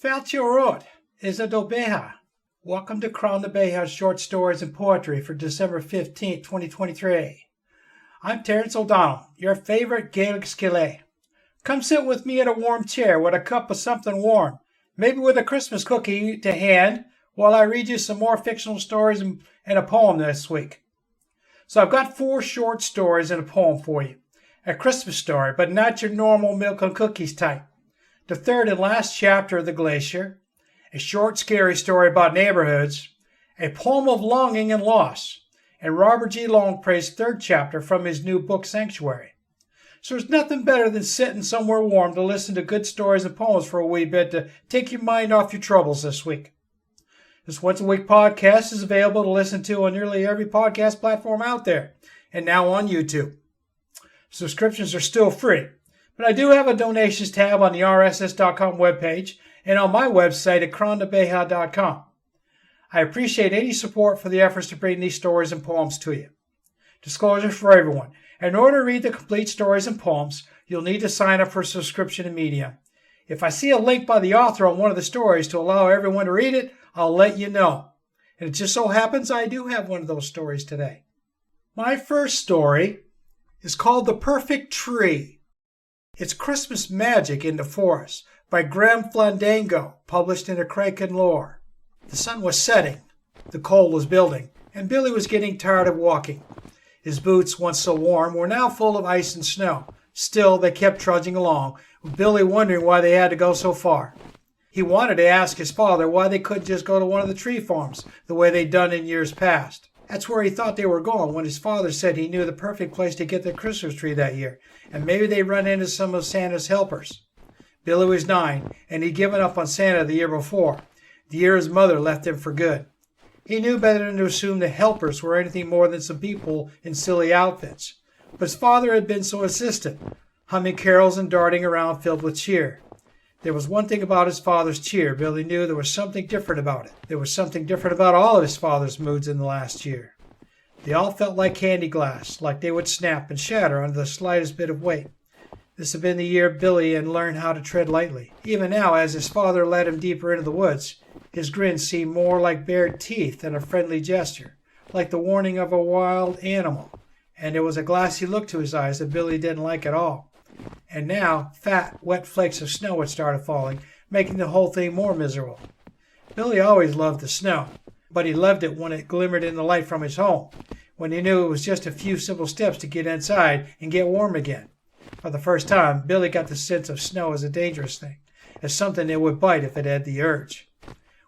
Falciorot is a dobeha. Welcome to Crown the Beha's short stories and poetry for December 15, 2023. I'm Terence O'Donnell, your favorite Gaelic skillet. Come sit with me in a warm chair with a cup of something warm, maybe with a Christmas cookie to hand, while I read you some more fictional stories and a poem this week. So I've got 4 short stories and a poem for you. A Christmas story, but not your normal milk and cookies type. The third and last chapter of the Glacier, a short scary story about neighborhoods, a poem of longing and loss, and Robert G. Longpré's third chapter from his new book Sanctuary. So there's nothing better than sitting somewhere warm to listen to good stories and poems for a wee bit to take your mind off your troubles this week. This once-a-week podcast is available to listen to on nearly every podcast platform out there, and now on YouTube. Subscriptions are still free, but I do have a donations tab on the rss.com webpage and on my website at crownthebeha.com. I appreciate any support for the efforts to bring these stories and poems to you. Disclosure for everyone. In order to read the complete stories and poems, you'll need to sign up for a subscription to Medium. If I see a link by the author on one of the stories to allow everyone to read it, I'll let you know. And it just so happens I do have one of those stories today. My first story is called The Perfect Tree. It's Christmas Magic in the Forest by Graham Flandango, published in a Kraken Lore. The sun was setting, the cold was building, and Billy was getting tired of walking. His boots, once so warm, were now full of ice and snow. Still, they kept trudging along, with Billy wondering why they had to go so far. He wanted to ask his father why they couldn't just go to one of the tree farms, the way they'd done in years past. That's where he thought they were going when his father said he knew the perfect place to get the Christmas tree that year, and maybe they'd run into some of Santa's helpers. Billy was 9, and he'd given up on Santa the year before, the year his mother left him for good. He knew better than to assume the helpers were anything more than some people in silly outfits. But his father had been so insistent, humming carols and darting around filled with cheer. There was one thing about his father's cheer. Billy knew there was something different about it. There was something different about all of his father's moods in the last year. They all felt like candy glass, like they would snap and shatter under the slightest bit of weight. This had been the year Billy had learned how to tread lightly. Even now, as his father led him deeper into the woods, his grin seemed more like bared teeth than a friendly gesture, like the warning of a wild animal. And there was a glassy look to his eyes that Billy didn't like at all. And now, fat, wet flakes of snow had started falling, making the whole thing more miserable. Billy always loved the snow, but he loved it when it glimmered in the light from his home, when he knew it was just a few simple steps to get inside and get warm again. For the first time, Billy got the sense of snow as a dangerous thing, as something that would bite if it had the urge.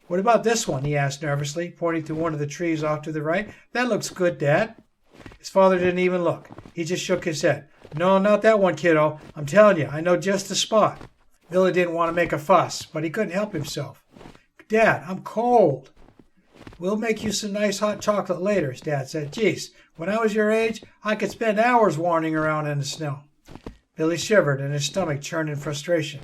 "What about this one?" he asked nervously, pointing to one of the trees off to the right. "That looks good, Dad." His father didn't even look. He just shook his head. "No, not that one, kiddo. I'm telling you, I know just the spot." Billy didn't want to make a fuss, but he couldn't help himself. "Dad, I'm cold." "We'll make you some nice hot chocolate later," his dad said. "Geez, when I was your age, I could spend hours wandering around in the snow." Billy shivered and his stomach churned in frustration.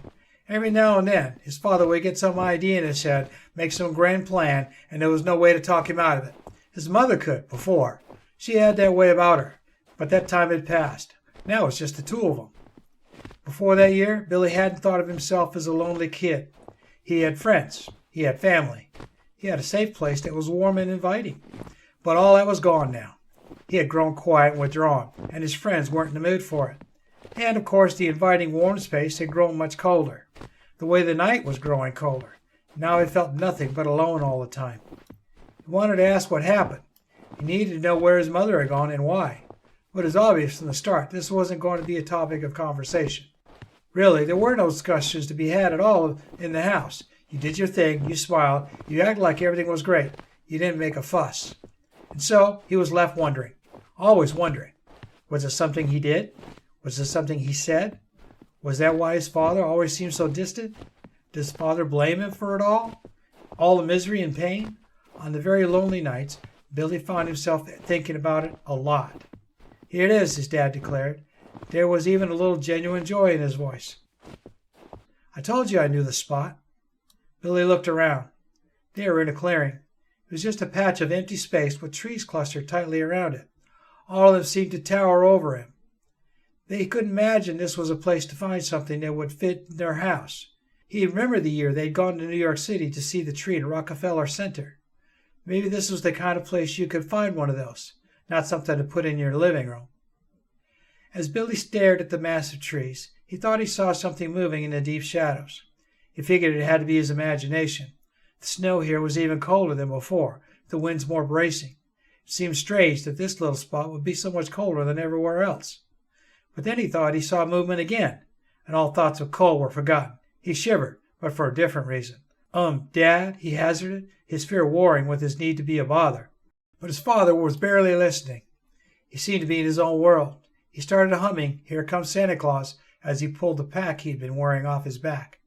Every now and then, his father would get some idea in his head, make some grand plan, and there was no way to talk him out of it. His mother could, before. She had that way about her, but that time had passed. Now it's just the two of them. Before that year, Billy hadn't thought of himself as a lonely kid. He had friends. He had family. He had a safe place that was warm and inviting. But all that was gone now. He had grown quiet and withdrawn, and his friends weren't in the mood for it. And, of course, the inviting warm space had grown much colder, the way the night was growing colder. Now he felt nothing but alone all the time. He wanted to ask what happened. He needed to know where his mother had gone and why. But it was obvious from the start this wasn't going to be a topic of conversation. Really, there were no discussions to be had at all in the house. You did your thing, you smiled, you acted like everything was great. You didn't make a fuss. And so he was left wondering, always wondering. Was it something he did? Was it something he said? Was that why his father always seemed so distant? Did his father blame him for it all? All the misery and pain? On the very lonely nights, Billy found himself thinking about it a lot. "Here it is," his dad declared. There was even a little genuine joy in his voice. "I told you I knew the spot." Billy looked around. They were in a clearing. It was just a patch of empty space with trees clustered tightly around it. All of them seemed to tower over him. They couldn't imagine this was a place to find something that would fit their house. He remembered the year they'd gone to New York City to see the tree in Rockefeller Center. Maybe this was the kind of place you could find one of those, not something to put in your living room. As Billy stared at the massive trees, he thought he saw something moving in the deep shadows. He figured it had to be his imagination. The snow here was even colder than before, the winds more bracing. It seemed strange that this little spot would be so much colder than everywhere else. But then he thought he saw movement again, and all thoughts of cold were forgotten. He shivered, but for a different reason. Dad, he hazarded, his fear warring with his need to be a bother. But his father was barely listening. He seemed to be in his own world. He started humming, "Here Comes Santa Claus," as he pulled the pack he'd been wearing off his back.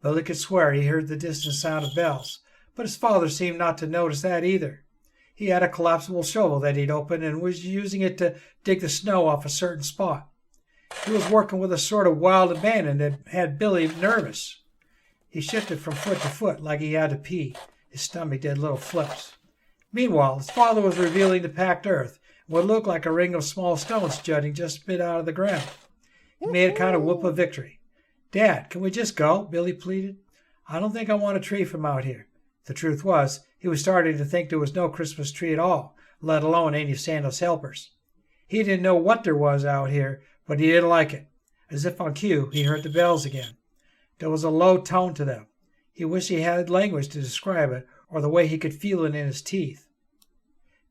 Billy could swear he heard the distant sound of bells, but his father seemed not to notice that either. He had a collapsible shovel that he'd opened and was using it to dig the snow off a certain spot. He was working with a sort of wild abandon that had Billy nervous. He shifted from foot to foot like he had to pee. His stomach did little flips. Meanwhile, his father was revealing the packed earth and what looked like a ring of small stones jutting just a bit out of the ground. He made a kind of whoop of victory. "Dad, can we just go?" Billy pleaded. "I don't think I want a tree from out here." The truth was, he was starting to think there was no Christmas tree at all, let alone any of Santa's helpers. He didn't know what there was out here, but he didn't like it. As if on cue, he heard the bells again. There was a low tone to them. He wished he had language to describe it, or the way he could feel it in his teeth.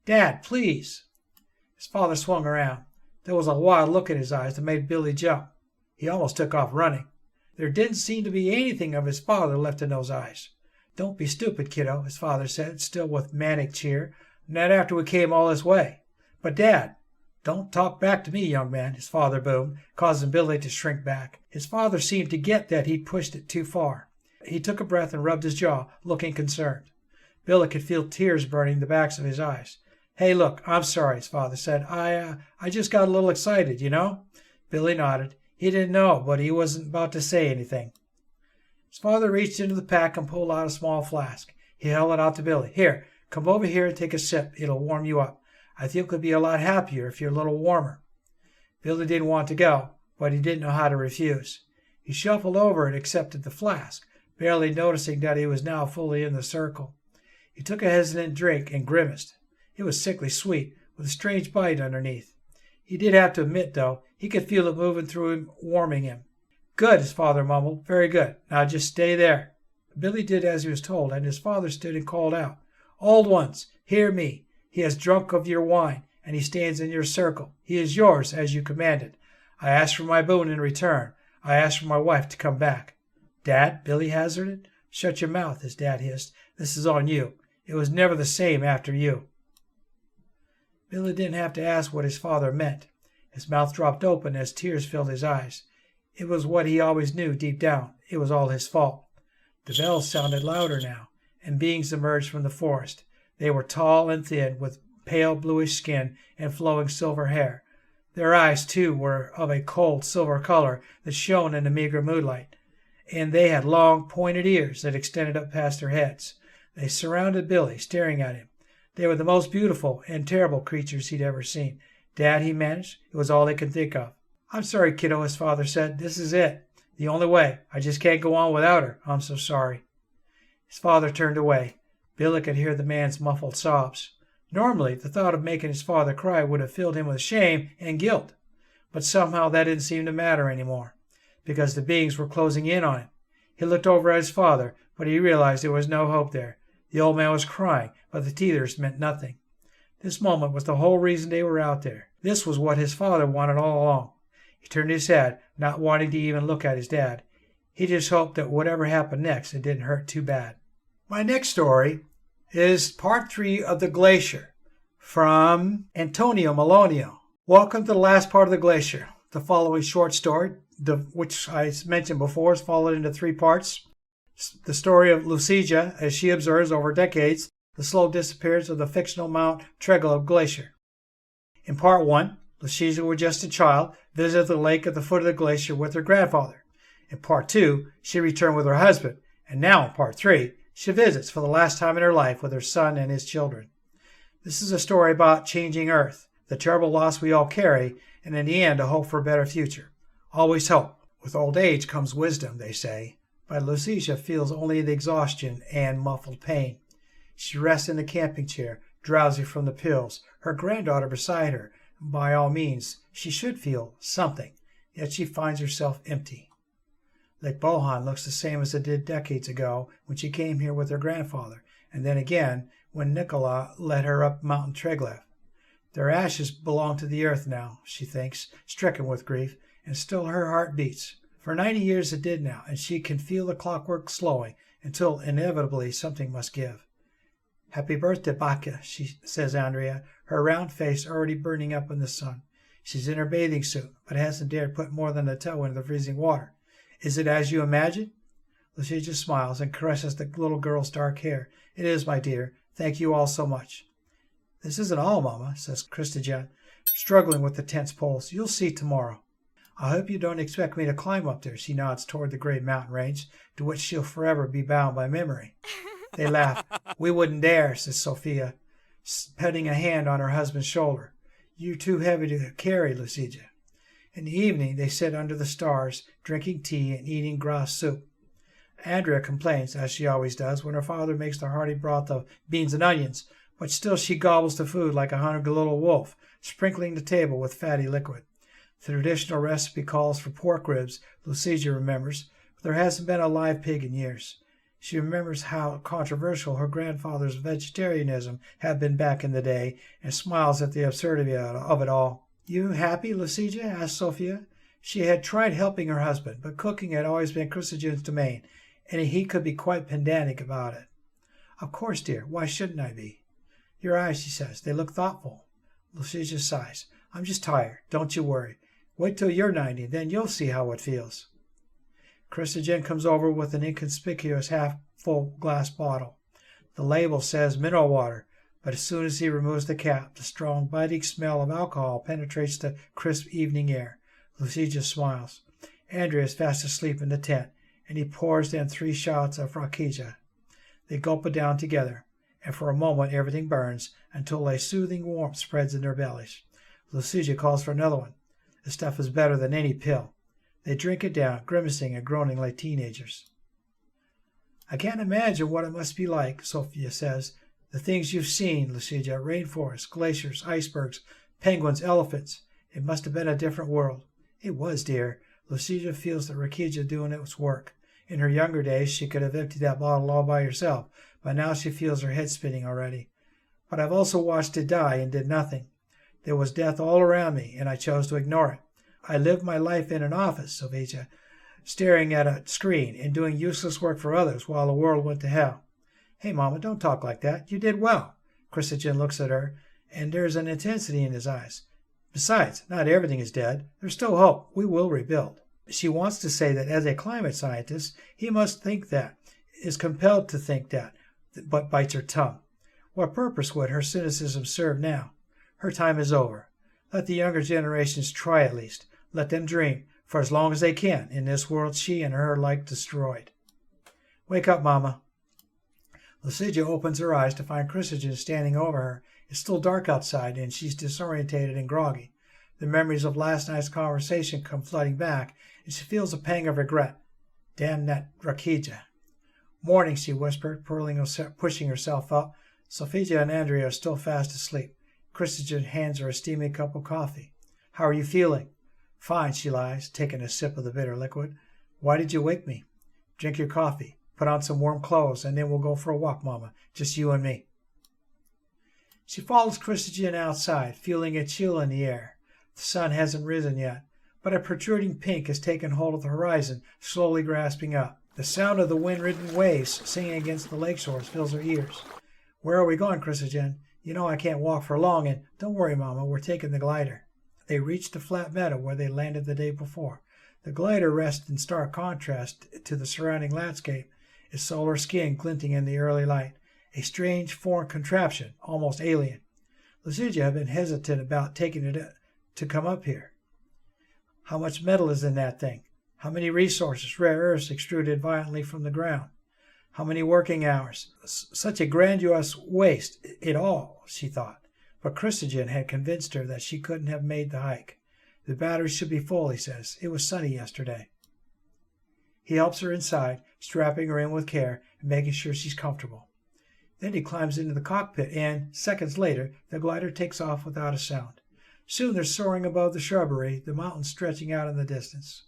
"Dad, please." His father swung around. There was a wild look in his eyes that made Billy jump. He almost took off running. There didn't seem to be anything of his father left in those eyes. "Don't be stupid, kiddo," his father said, still with manic cheer. "Not after we came all this way." "But, Dad—" "Don't talk back to me, young man," his father boomed, causing Billy to shrink back. His father seemed to get that he'd pushed it too far. He took a breath and rubbed his jaw, looking concerned. Billy could feel tears burning the backs of his eyes. "Hey, look, I'm sorry," his father said. I just got a little excited, you know." Billy nodded. He didn't know, but he wasn't about to say anything. His father reached into the pack and pulled out a small flask. He held it out to Billy. "Here, come over here and take a sip. It'll warm you up. I think you'll be a lot happier if you're a little warmer." Billy didn't want to go, but he didn't know how to refuse. He shuffled over and accepted the flask, barely noticing that he was now fully in the circle. He took a hesitant drink and grimaced. It was sickly sweet, with a strange bite underneath. He did have to admit, though, he could feel it moving through him, warming him. "Good," his father mumbled. "Very good. Now just stay there." Billy did as he was told, and his father stood and called out, "Old ones, hear me. He has drunk of your wine, and he stands in your circle. He is yours, as you commanded. I ask for my boon in return. I ask for my wife to come back." "Dad," Billy hazarded. "Shut your mouth," his dad hissed. "This is on you. It was never the same after you." Billy didn't have to ask what his father meant. His mouth dropped open as tears filled his eyes. It was what he always knew deep down. It was all his fault. The bells sounded louder now, and beings emerged from the forest. They were tall and thin, with pale bluish skin and flowing silver hair. Their eyes, too, were of a cold silver color that shone in the meager moonlight, and they had long, pointed ears that extended up past their heads. They surrounded Billy, staring at him. They were the most beautiful and terrible creatures he'd ever seen. "Dad," he managed. It was all they could think of. "I'm sorry, kiddo," his father said. "This is it. The only way. I just can't go on without her. I'm so sorry." His father turned away. Billy could hear the man's muffled sobs. Normally, the thought of making his father cry would have filled him with shame and guilt. But somehow that didn't seem to matter anymore, because the beings were closing in on him. He looked over at his father, but he realized there was no hope there. The old man was crying, but the tears meant nothing. This moment was the whole reason they were out there. This was what his father wanted all along. He turned his head, not wanting to even look at his dad. He just hoped that whatever happened next, it didn't hurt too bad. My next story is part 3 of The Glacier from Antonio Malonio. Welcome to the last part of The Glacier. The following short story, which I mentioned before, is followed into 3 parts. The story of Lucia, as she observes over decades the slow disappearance of the fictional Mount Triglav Glacier. In part 1, Lucia was just a child, visited the lake at the foot of the glacier with her grandfather. In part 2, she returned with her husband, and now in part 3, she visits for the last time in her life with her son and his children. This is a story about changing Earth, the terrible loss we all carry, and in the end, a hope for a better future. Always hope. With old age comes wisdom, they say. But Lucia feels only the exhaustion and muffled pain. She rests in the camping chair, drowsy from the pills, her granddaughter beside her. By all means, she should feel something, yet she finds herself empty. Lake Bohan looks the same as it did decades ago when she came here with her grandfather, and then again when Nicola led her up Mount Triglav. Their ashes belong to the earth now, she thinks, stricken with grief, and still her heart beats. For 90 years it did now, and she can feel the clockwork slowing until inevitably something must give. "Happy birthday, Baka," says Andrea, her round face already burning up in the sun. She's in her bathing suit, but hasn't dared put more than a toe into the freezing water. "Is it as you imagined?" Lucia smiles and caresses the little girl's dark hair. "It is, my dear. Thank you all so much." "This isn't all, Mama," says Christijan, struggling with the tense pulse. "You'll see tomorrow." "I hope you don't expect me to climb up there." She nods toward the great mountain range, to which she'll forever be bound by memory. They laugh. "We wouldn't dare," says Sophia, petting a hand on her husband's shoulder. "You're too heavy to carry, Lucia." In the evening they sit under the stars, drinking tea and eating grass soup. Andrea complains, as she always does, when her father makes the hearty broth of beans and onions, but still she gobbles the food like a hungry little wolf, sprinkling the table with fatty liquid. The traditional recipe calls for pork ribs, Lucia remembers, but there hasn't been a live pig in years. She remembers how controversial her grandfather's vegetarianism had been back in the day, and smiles at the absurdity of it all. "You happy, Lucia?" asked Sophia. She had tried helping her husband, but cooking had always been Christian's domain, and he could be quite pedantic about it. "Of course, dear. Why shouldn't I be?" "Your eyes," she says. "They look thoughtful." Lucia sighs. "I'm just tired. Don't you worry. Wait till you're 90, then you'll see how it feels." Christian comes over with an inconspicuous half-full glass bottle. The label says mineral water, but as soon as he removes the cap, the strong, biting smell of alcohol penetrates the crisp evening air. Lucia smiles. Andrea is fast asleep in the tent, and he pours them 3 shots of rakicha. They gulp it down together, and for a moment everything burns until a soothing warmth spreads in their bellies. Lucia calls for another one. The stuff is better than any pill. They drink it down, grimacing and groaning like teenagers. "I can't imagine what it must be like," Sophia says. "The things you've seen, Lucia, rainforests, glaciers, icebergs, penguins, elephants. It must have been a different world." "It was, dear." Lucia feels the rakicha doing its work. In her younger days, she could have emptied that bottle all by herself, but now she feels her head spinning already. "But I've also watched it die and did nothing. There was death all around me, and I chose to ignore it. I lived my life in an office, Sophia, staring at a screen and doing useless work for others while the world went to hell." "Hey, Mama, don't talk like that. You did well." Christian looks at her, and there's an intensity in his eyes. "Besides, not everything is dead. There's still hope. We will rebuild." She wants to say that as a climate scientist, he must think that, is compelled to think that, but bites her tongue. What purpose would her cynicism serve now? Her time is over. Let the younger generations try at least. Let them dream, for as long as they can, in this world she and her like destroyed. "Wake up, Mama." Lucia opens her eyes to find Christian standing over her. It's still dark outside, and she's disorientated and groggy. The memories of last night's conversation come flooding back, and she feels a pang of regret. "Damn that rakicha." "Morning," she whispered, pushing herself up. Sophia and Andrea are still fast asleep. Christian hands her a steaming cup of coffee. "How are you feeling?" "Fine," she lies, taking a sip of the bitter liquid. "Why did you wake me?" "Drink your coffee. Put on some warm clothes, and then we'll go for a walk, Mama. Just you and me." She follows Christian outside, feeling a chill in the air. The sun hasn't risen yet, but a protruding pink has taken hold of the horizon, slowly grasping up. The sound of the wind-ridden waves singing against the lake shores fills her ears. "Where are we going, Christian? You know I can't walk for long, and don't worry, Mama, we're taking the glider." They reach the flat meadow where they landed the day before. The glider rests in stark contrast to the surrounding landscape, its solar skin glinting in the early light. A strange, foreign contraption, almost alien. Lucia had been hesitant about taking it to come up here. How much metal is in that thing? How many resources, rare earths extruded violently from the ground? How many working hours? Such a grandiose waste, it all, she thought. But Christian had convinced her that she couldn't have made the hike. "The batteries should be full," he says. "It was sunny yesterday." He helps her inside. strapping her in with care and making sure she's comfortable. Then he climbs into the cockpit and, seconds later, the glider takes off without a sound. Soon they're soaring above the shrubbery, the mountains stretching out in the distance.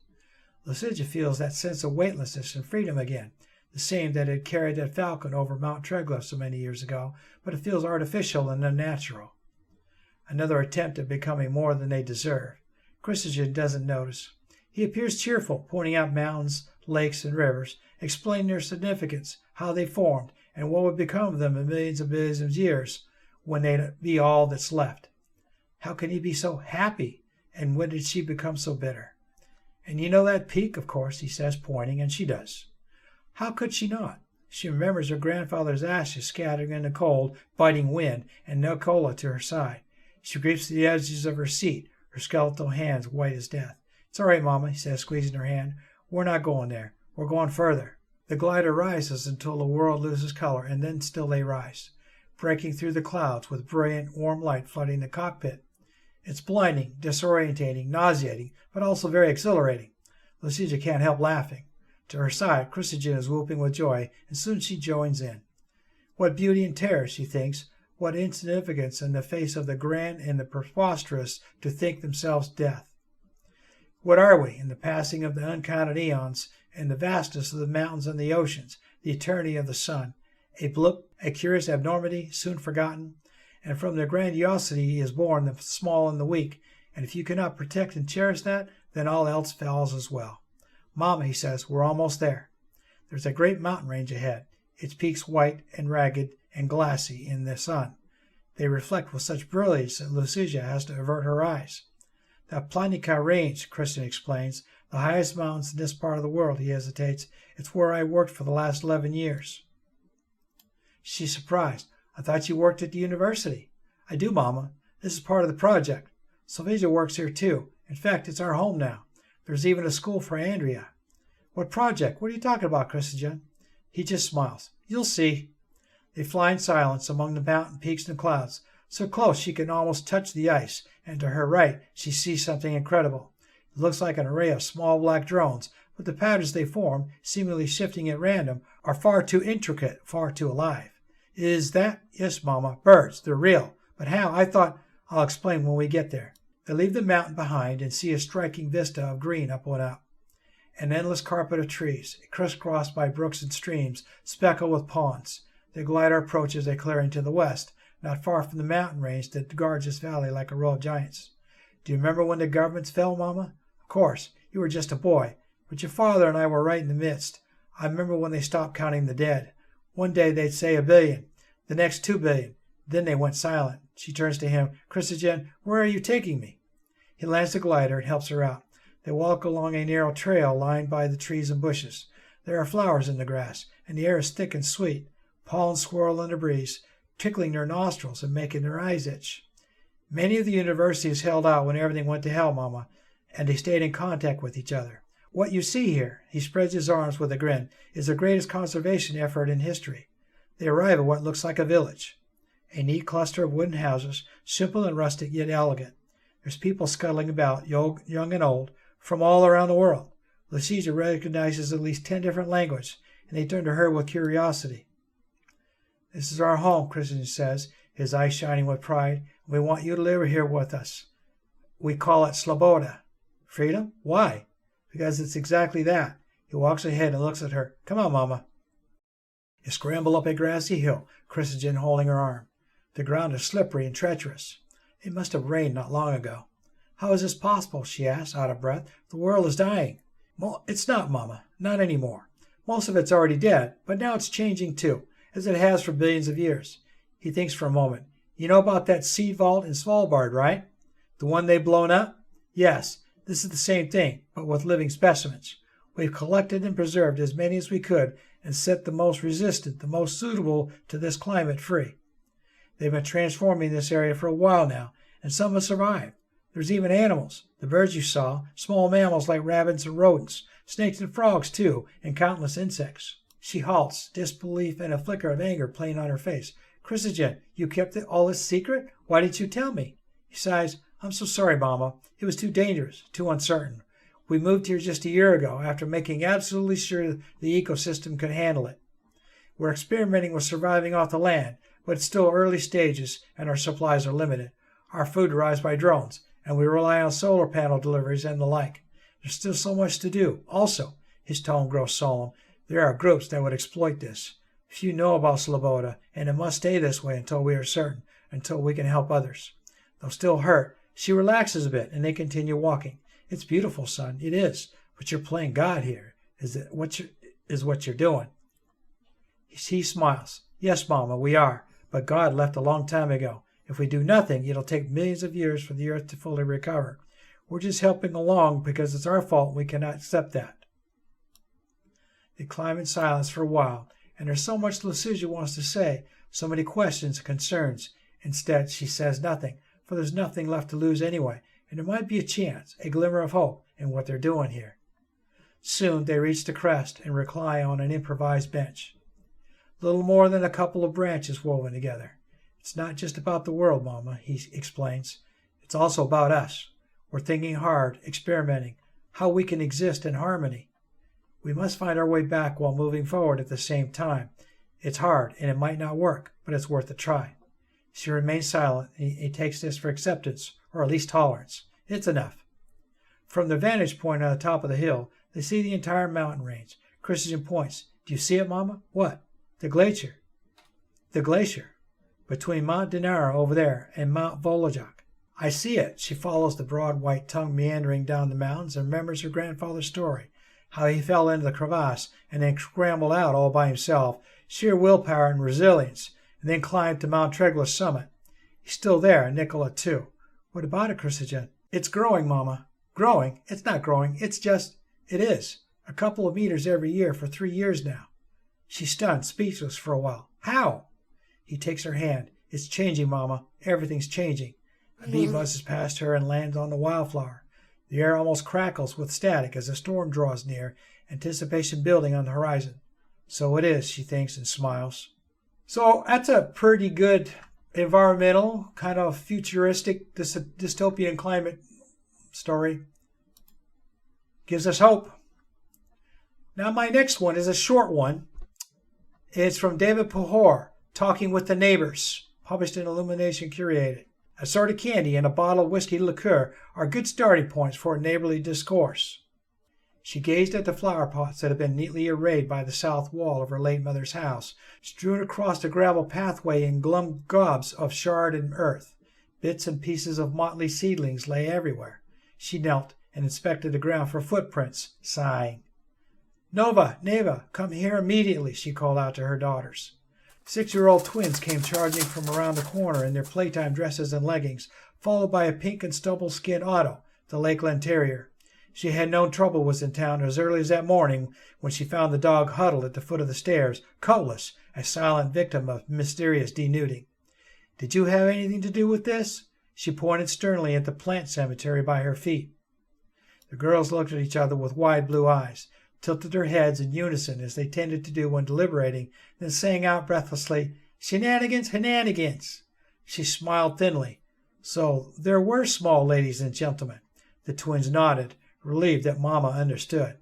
Lucia feels that sense of weightlessness and freedom again, the same that had carried that falcon over Mount Triglav so many years ago, but it feels artificial and unnatural. Another attempt at becoming more than they deserve. Christian doesn't notice. He appears cheerful, pointing out mountains, lakes, and rivers, explaining their significance, how they formed, and what would become of them in millions and billions of years when they'd be all that's left. How can he be so happy? And when did she become so bitter? And you know that peak, of course, he says, pointing, and she does. How could she not? She remembers her grandfather's ashes scattering in the cold, biting wind, and no cola to her side. She grips the edges of her seat, her skeletal hands white as death. It's all right, Mama, he says, squeezing her hand. We're not going there. We're going further. The glider rises until the world loses color, and then still they rise, breaking through the clouds with brilliant, warm light flooding the cockpit. It's blinding, disorientating, nauseating, but also very exhilarating. Lucia can't help laughing. To her side, Christian is whooping with joy, and soon she joins in. What beauty and terror, she thinks. What insignificance in the face of the grand and the preposterous to think themselves death. What are we in the passing of the uncounted eons, and the vastness of the mountains and the oceans, the eternity of the sun? A blip, a curious abnormity, soon forgotten. And from their grandiosity is born the small and the weak, and if you cannot protect and cherish that, then all else fails as well. Mama, he says, we're almost there. There's a great mountain range ahead, its peaks white and ragged and glassy in the sun. They reflect with such brilliance that Lucia has to avert her eyes. The Planica Range, Christian explains, the highest mountains in this part of the world, he hesitates. It's where I worked for the last 11 years. She's surprised. I thought you worked at the university. I do, Mama. This is part of the project. Sylvia works here, too. In fact, it's our home now. There's even a school for Andrea. What project? What are you talking about, Christian? He just smiles. You'll see. They fly in silence among the mountain peaks and clouds, so close she can almost touch the ice, and to her right she sees something incredible. It looks like an array of small black drones, but the patterns they form, seemingly shifting at random, are far too intricate, far too alive. Is that? Yes, Mama. Birds. They're real. But how? I thought... I'll explain when we get there. They leave the mountain behind and see a striking vista of green up and up. An endless carpet of trees, crisscrossed by brooks and streams, speckled with ponds. The glider approaches a clearing to the west, not far from the mountain range that guards this valley like a row of giants. Do you remember when the governments fell, Mama? Of course. You were just a boy. But your father and I were right in the midst. I remember when they stopped counting the dead. One day they'd say 1 billion, the next 2 billion. Then they went silent. She turns to him. Christian, where are you taking me? He lands the glider and helps her out. They walk along a narrow trail lined by the trees and bushes. There are flowers in the grass, and the air is thick and sweet. Pollen swirl in the breeze, tickling their nostrils and making their eyes itch. Many of the universities held out when everything went to hell, Mama, and they stayed in contact with each other. What you see here, he spreads his arms with a grin, is the greatest conservation effort in history. They arrive at what looks like a village. A neat cluster of wooden houses, simple and rustic yet elegant. There's people scuttling about, young and old, from all around the world. Lucia recognizes at least 10 different languages, and they turn to her with curiosity. This is our home, Christian says, his eyes shining with pride. We want you to live here with us. We call it Sloboda. Freedom? Why? Because it's exactly that. He walks ahead and looks at her. Come on, Mama. You scramble up a grassy hill, Christian holding her arm. The ground is slippery and treacherous. It must have rained not long ago. How is this possible? She asks, out of breath. The world is dying. Well, it's not, Mama. Not anymore. Most of it's already dead, but now it's changing too, as it has for billions of years. He thinks for a moment. You know about that seed vault in Svalbard, right? The one they've blown up? Yes, this is the same thing, but with living specimens. We've collected and preserved as many as we could and set the most resistant, the most suitable to this climate free. They've been transforming this area for a while now, and some have survived. There's even animals, the birds you saw, small mammals like rabbits and rodents, snakes and frogs too, and countless insects. She halts, disbelief and a flicker of anger playing on her face. Christian, you kept all this secret? Why didn't you tell me? He sighs. I'm so sorry, Mama. It was too dangerous, too uncertain. We moved here just a year ago after making absolutely sure the ecosystem could handle it. We're experimenting with surviving off the land, but it's still early stages and our supplies are limited. Our food arrives by drones, and we rely on solar panel deliveries and the like. There's still so much to do. Also, his tone grows solemn, there are groups that would exploit this. Few know about Sloboda, and it must stay this way until we are certain, until we can help others. Though still hurt, she relaxes a bit, and they continue walking. It's beautiful, son. It is. But you're playing God here. Is what you're doing. He smiles. Yes, Mama, we are. But God left a long time ago. If we do nothing, it'll take millions of years for the earth to fully recover. We're just helping along because it's our fault and we cannot accept that. They climb in silence for a while, and there's so much Lucia wants to say, so many questions and concerns. Instead, she says nothing, for there's nothing left to lose anyway, and there might be a chance, a glimmer of hope in what they're doing here. Soon they reach the crest and recline on an improvised bench. Little more than a couple of branches woven together. It's not just about the world, Mama, he explains. It's also about us. We're thinking hard, experimenting, how we can exist in harmony. We must find our way back while moving forward at the same time. It's hard, and it might not work, but it's worth a try. She remains silent, and he takes this for acceptance, or at least tolerance. It's enough. From the vantage point on the top of the hill, they see the entire mountain range. Christian points. Do you see it, Mama? What? The glacier. The glacier. Between Mount Dinara over there and Mount Volojak. I see it. She follows the broad white tongue meandering down the mountains and remembers her grandfather's story. How he fell into the crevasse and then scrambled out all by himself, sheer willpower and resilience, and then climbed to Mount Tregla's summit. He's still there, and Nicola too. What about it, Christian? It's growing, Mama. Growing? It's not growing. It's just... It is. A couple of meters every year for 3 years now. She's stunned, speechless for a while. How? He takes her hand. It's changing, Mama. Everything's changing. A bee buzzes past her and lands on the wildflower. The air almost crackles with static as a storm draws near, anticipation building on the horizon. So it is, she thinks and smiles. So that's a pretty good environmental, kind of futuristic, dystopian climate story. Gives us hope. Now my next one is a short one. It's from David Pahor, Talking with the Neighbors, published in Illumination Curated. A sort of candy and a bottle of whiskey liqueur are good starting points for a neighborly discourse. She gazed at the flower pots that had been neatly arrayed by the south wall of her late mother's house, strewn across the gravel pathway in glum gobs of shard and earth. Bits and pieces of motley seedlings lay everywhere. She knelt and inspected the ground for footprints, sighing. Neva, come here immediately, she called out to her daughters. 6-year-old twins came charging from around the corner in their playtime dresses and leggings, followed by a pink and stubble-skinned Otto, the Lakeland Terrier. She had known trouble was in town as early as that morning when she found the dog huddled at the foot of the stairs, coatless, a silent victim of mysterious denuding. Did you have anything to do with this? She pointed sternly at the plant cemetery by her feet. The girls looked at each other with wide blue eyes, tilted their heads in unison as they tended to do when deliberating, then sang out breathlessly, Shenanigans, henanigans! She smiled thinly. So there were small ladies and gentlemen. The twins nodded, relieved that Mama understood.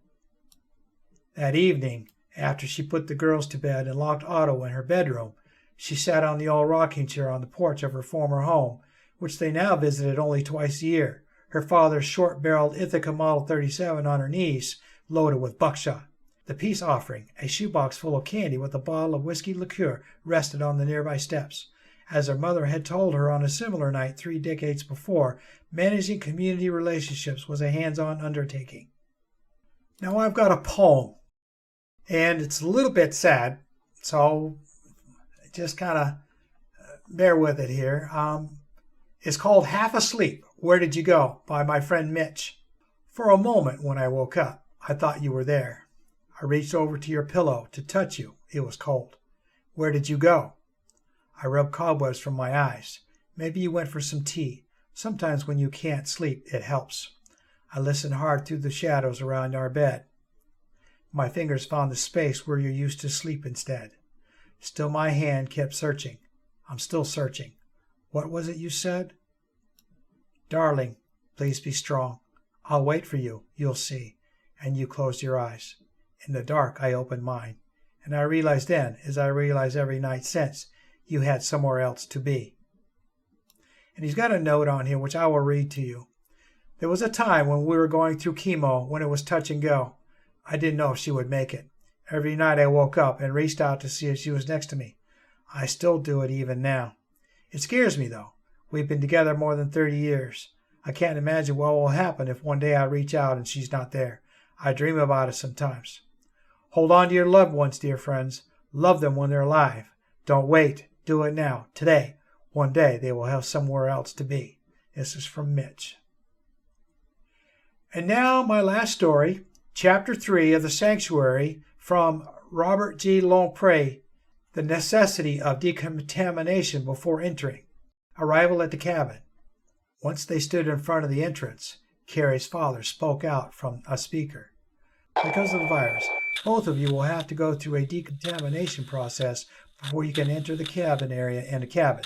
That evening, after she put the girls to bed and locked Otto in her bedroom, she sat on the old rocking chair on the porch of her former home, which they now visited only twice a year, her father's short-barreled Ithaca Model 37 on her knees, loaded with buckshot. The peace offering, a shoebox full of candy with a bottle of whiskey liqueur, rested on the nearby steps. As her mother had told her on a similar night 3 decades before, managing community relationships was a hands-on undertaking. Now I've got a poem, and it's a little bit sad, so just kind of bear with it here. It's called Half Asleep, Where Did You Go? By my friend Mitch. For a moment when I woke up, I thought you were there. I reached over to your pillow to touch you. It was cold. Where did you go? I rubbed cobwebs from my eyes. Maybe you went for some tea. Sometimes when you can't sleep, it helps. I listened hard through the shadows around our bed. My fingers found the space where you used to sleep instead. Still my hand kept searching. I'm still searching. What was it you said? Darling, please be strong. I'll wait for you, you'll see. And you closed your eyes. In the dark, I opened mine. And I realized then, as I realized every night since, you had somewhere else to be. And he's got a note on here, which I will read to you. There was a time when we were going through chemo when it was touch and go. I didn't know if she would make it. Every night I woke up and reached out to see if she was next to me. I still do it even now. It scares me, though. We've been together more than 30 years. I can't imagine what will happen if one day I reach out and she's not there. I dream about it sometimes. Hold on to your loved ones, dear friends. Love them when they're alive. Don't wait. Do it now, today. One day they will have somewhere else to be. This is from Mitch. And now my last story, Chapter 3 of The Sanctuary, from Robert G. Longpré, The Necessity of Decontamination Before Entering. Arrival at the cabin. Once they stood in front of the entrance, Carrie's father spoke out from a speaker. Because of the virus, both of you will have to go through a decontamination process before you can enter the cabin area and the cabin.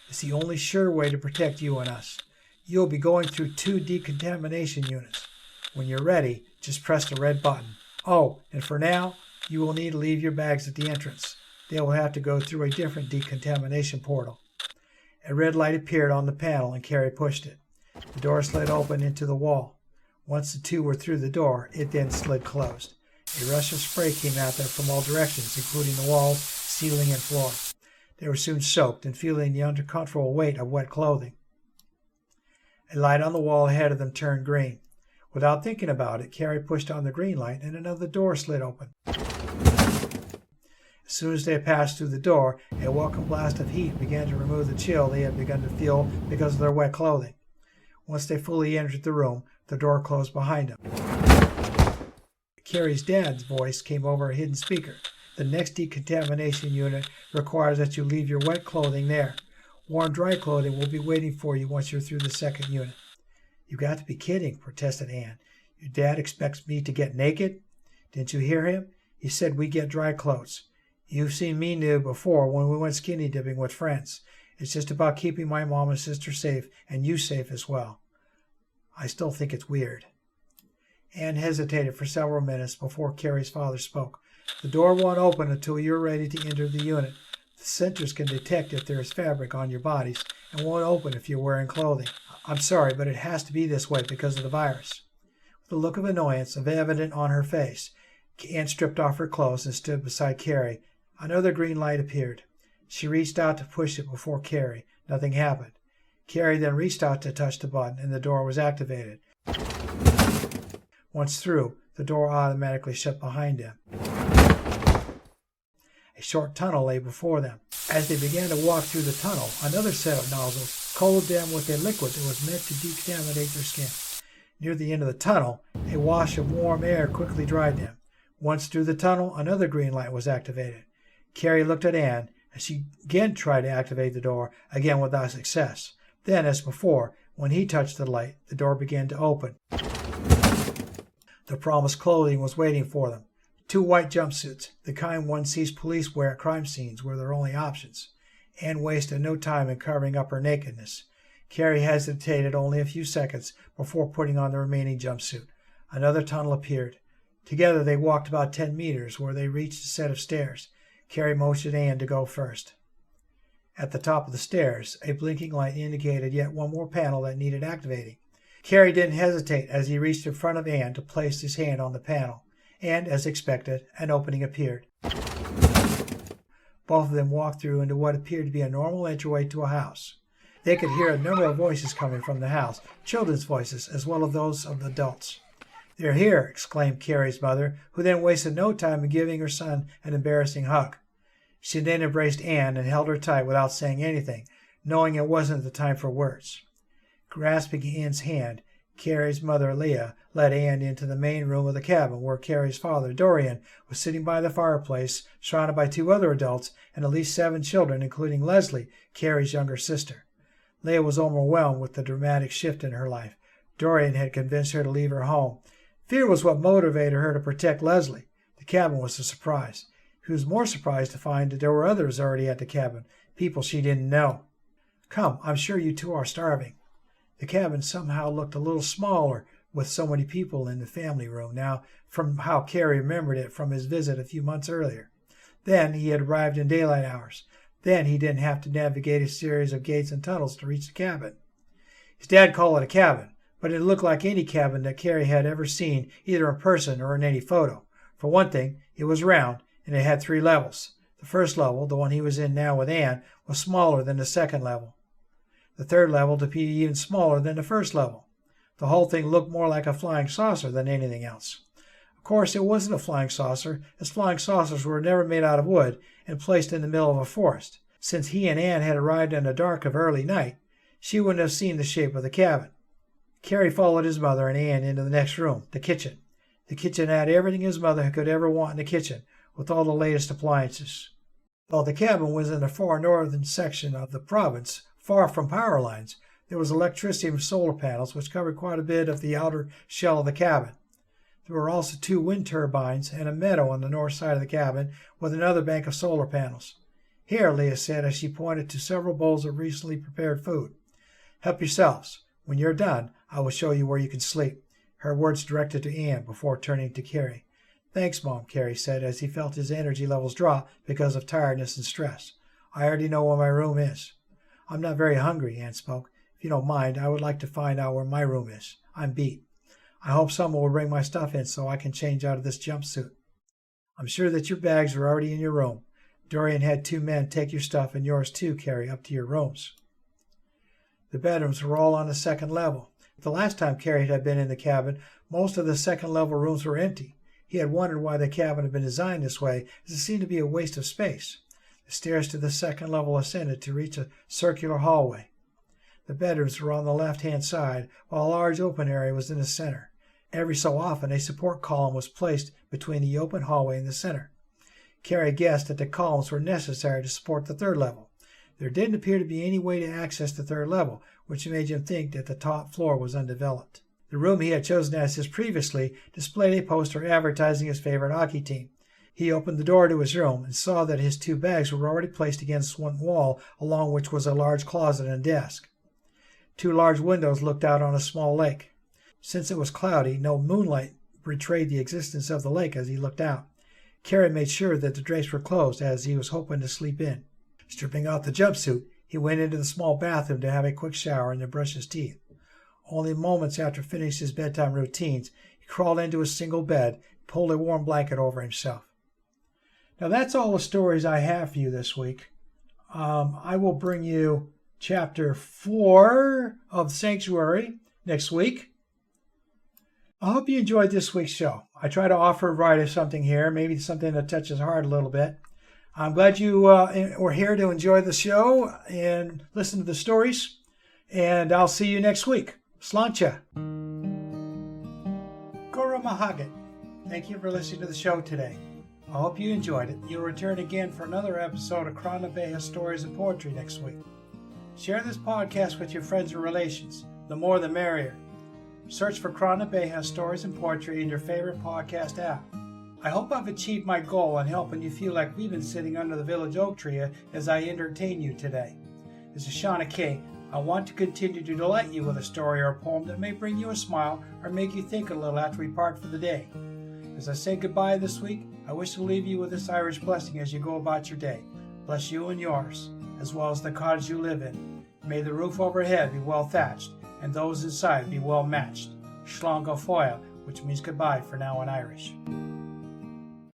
It's the only sure way to protect you and us. You'll be going through 2 decontamination units. When you're ready, just press the red button. Oh, and for now, you will need to leave your bags at the entrance. They will have to go through a different decontamination portal. A red light appeared on the panel and Carrie pushed it. The door slid open into the wall. Once the 2 were through the door, it then slid closed. A rush of spray came at them from all directions, including the walls, ceiling, and floor. They were soon soaked and feeling the uncontrollable weight of wet clothing. A light on the wall ahead of them turned green. Without thinking about it, Carrie pushed on the green light and another door slid open. As soon as they had passed through the door, a welcome blast of heat began to remove the chill they had begun to feel because of their wet clothing. Once they fully entered the room, the door closed behind them. Carrie's dad's voice came over a hidden speaker. The next decontamination unit requires that you leave your wet clothing there. Warm, dry clothing will be waiting for you once you're through the second unit. "You got to be kidding," protested Anne. "Your dad expects me to get naked? Didn't you hear him? He said we get dry clothes. You've seen me nude before when we went skinny dipping with friends. It's just about keeping my mom and sister safe, and you safe as well. I still think it's weird." Anne hesitated for several minutes before Carrie's father spoke. "The door won't open until you're ready to enter the unit. The sensors can detect if there is fabric on your bodies and won't open if you're wearing clothing. I'm sorry, but it has to be this way because of the virus." With a look of annoyance evident on her face, Anne stripped off her clothes and stood beside Carrie. Another green light appeared. She reached out to push it before Carrie. Nothing happened. Carrie then reached out to touch the button, and the door was activated. Once through, the door automatically shut behind them. A short tunnel lay before them. As they began to walk through the tunnel, another set of nozzles coated them with a liquid that was meant to decontaminate their skin. Near the end of the tunnel, a wash of warm air quickly dried them. Once through the tunnel, another green light was activated. Carrie looked at Anne, and she again tried to activate the door, again without success. Then, as before, when he touched the light, the door began to open. The promised clothing was waiting for them. 2 white jumpsuits, the kind one sees police wear at crime scenes, were their only options. Anne wasted no time in covering up her nakedness. Carrie hesitated only a few seconds before putting on the remaining jumpsuit. Another tunnel appeared. Together they walked about 10 meters, where they reached a set of stairs. Carrie motioned Anne to go first. At the top of the stairs, a blinking light indicated yet one more panel that needed activating. Carrie didn't hesitate as he reached in front of Anne to place his hand on the panel, and, as expected, an opening appeared. Both of them walked through into what appeared to be a normal entryway to a house. They could hear a number of voices coming from the house, children's voices as well as those of adults. "They're here!" exclaimed Carrie's mother, who then wasted no time in giving her son an embarrassing hug. She then embraced Anne and held her tight without saying anything, knowing it wasn't the time for words. Grasping Anne's hand, Carrie's mother, Leah, led Anne into the main room of the cabin, where Carrie's father, Dorian, was sitting by the fireplace, surrounded by 2 other adults and at least 7 children, including Leslie, Carrie's younger sister. Leah was overwhelmed with the dramatic shift in her life. Dorian had convinced her to leave her home. Fear was what motivated her to protect Leslie. The cabin was a surprise. He was more surprised to find that there were others already at the cabin, people she didn't know. "Come, I'm sure you 2 are starving." The cabin somehow looked a little smaller, with so many people in the family room now from how Carrie remembered it from his visit a few months earlier. Then he had arrived in daylight hours. Then he didn't have to navigate a series of gates and tunnels to reach the cabin. His dad called it a cabin, but it looked like any cabin that Carrie had ever seen, either in person or in any photo. For one thing, it was round, and it had 3 levels. The first level, the one he was in now with Anne, was smaller than the second level. The third level to be even smaller than the first level. The whole thing looked more like a flying saucer than anything else. Of course, it wasn't a flying saucer, as flying saucers were never made out of wood and placed in the middle of a forest. Since he and Anne had arrived in the dark of early night, she wouldn't have seen the shape of the cabin. Carrie followed his mother and Anne into the next room, the kitchen. The kitchen had everything his mother could ever want in the kitchen, with all the latest appliances. Though the cabin was in the far northern section of the province, far from power lines, there was electricity from solar panels which covered quite a bit of the outer shell of the cabin. There were also 2 wind turbines and a meadow on the north side of the cabin with another bank of solar panels. Here, Leah said as she pointed to several bowls of recently prepared food. Help yourselves. When you're done, I will show you where you can sleep. Her words directed to Anne before turning to Carrie. Thanks, Mom, Carrie said as he felt his energy levels drop because of tiredness and stress. I already know where my room is. I'm not very hungry, Anne spoke. If you don't mind, I would like to find out where my room is. I'm beat. I hope someone will bring my stuff in so I can change out of this jumpsuit. I'm sure that your bags are already in your room. Dorian had 2 men take your stuff and yours too, Carrie, up to your rooms. The bedrooms were all on the second level. The last time Carrie had been in the cabin, most of the second-level rooms were empty. He had wondered why the cabin had been designed this way, as it seemed to be a waste of space. The stairs to the second level ascended to reach a circular hallway. The bedrooms were on the left-hand side, while a large open area was in the center. Every so often, a support column was placed between the open hallway and the center. Carrie guessed that the columns were necessary to support the third level. There didn't appear to be any way to access the third level, which made him think that the top floor was undeveloped. The room he had chosen as his previously displayed a poster advertising his favorite hockey team. He opened the door to his room and saw that his 2 bags were already placed against one wall, along which was a large closet and desk. 2 large windows looked out on a small lake. Since it was cloudy, no moonlight betrayed the existence of the lake as he looked out. Carrie made sure that the drapes were closed as he was hoping to sleep in. Stripping out the jumpsuit, he went into the small bathroom to have a quick shower and to brush his teeth. Only moments after finishing his bedtime routines, he crawled into his single bed and pulled a warm blanket over himself. Now that's all the stories I have for you this week. I will bring you Chapter 4 of Sanctuary next week. I hope you enjoyed this week's show. I try to offer a variety of something here, maybe something that touches heart a little bit. I'm glad you were here to enjoy the show and listen to the stories. And I'll see you next week. Sláinte. Gora Mahagat. Thank you for listening to the show today. I hope you enjoyed it. You'll return again for another episode of Crann na Bhéithe Stories and Poetry next week. Share this podcast with your friends and relations. The more the merrier. Search for Crann na Bhéithe Stories and Poetry in your favorite podcast app. I hope I've achieved my goal in helping you feel like we've been sitting under the village oak tree as I entertain you today. This is Shauna K. I want to continue to delight you with a story or a poem that may bring you a smile or make you think a little after we part for the day. As I say goodbye this week, I wish to leave you with this Irish blessing as you go about your day. Bless you and yours, as well as the cottage you live in. May the roof overhead be well thatched, and those inside be well matched. Slán go fóill, which means goodbye for now in Irish.